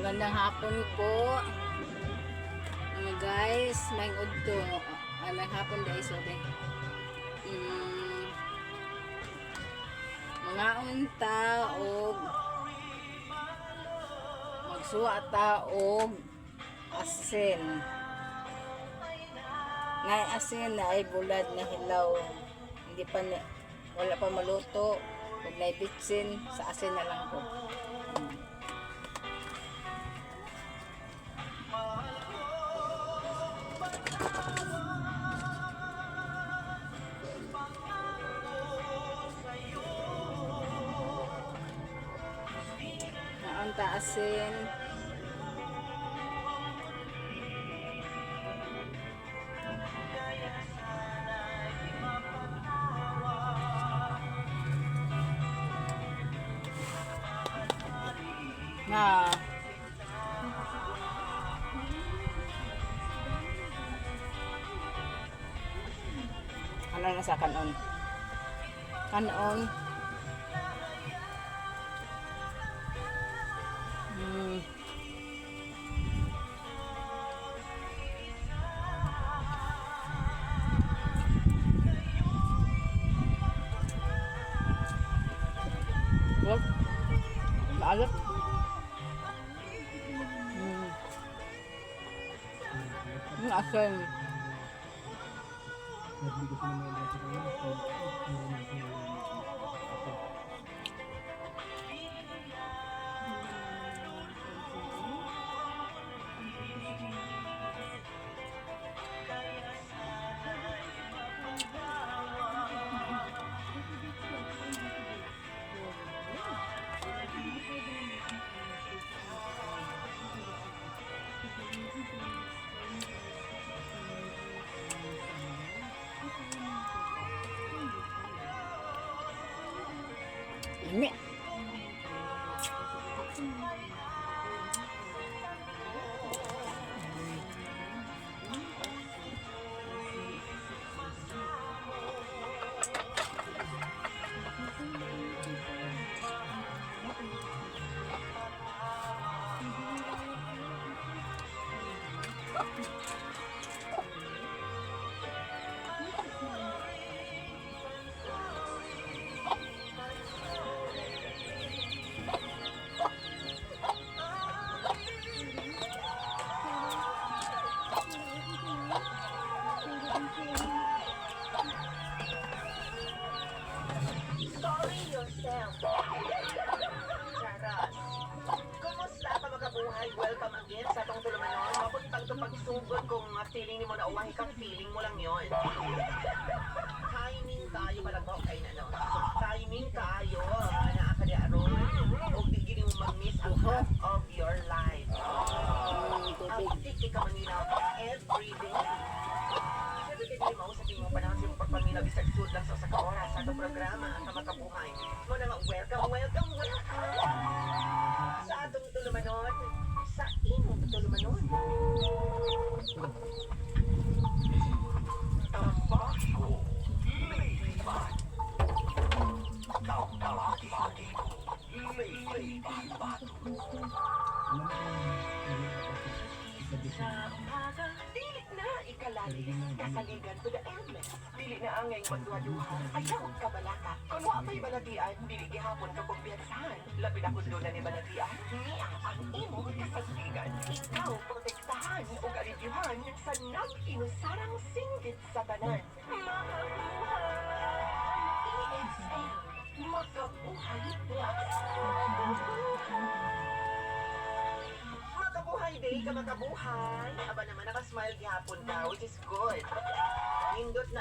Magandang hapon po. Mga guys, may udto. May hapon guys, okay. Mga unta og magsuwa ta og asin. Ngay asin na ay bulad na hilaw. Hindi pa wala pa maluto. Pag naibitsin, sa asin na lang po. Naunta asin. Nga ano na sa kanon Look, maalat. Asin. Ini. Kumusta ka magabuhay? Welcome again sa atong tulumanon. Mabuntag ito pagsugod kung feeling mo na uwahi ka, feeling mo lang yun. Timing kayo malagaw kay na no. Timing kayo na akali aron o digili mo mag-miss ang half of your life. Ang tiki ka maninaw every day. Siyempre kaya mo sa tingin mo pa naman sa pagpaminaw bisag sud lang sa oras sa atong programa sa makabuhay. Mo na nga welcome sa atong tulumanon, sa imong tulumanon. Tambaso, laylayan. Tawag-tawag-tawag ko, laylayan bato. Sa umaga, dili na ikalalis, kasaligan to the endless. Dili na angay magduha-duha, ayaw kabalaka. Kung wapay balatian, dili gihapon ka kumpiyansahan. Labi na kundo na ni balatian, niya ang imo kasaligan. Ikaw protektahan o galidyuhan sa nag-inusarang singgit sa tanan. Makabuhay! ESL, Makabuhay Plus. Makabuhay day ka makabuhay. Aba naman nakasmile gihapon ka, which is good. Nindot na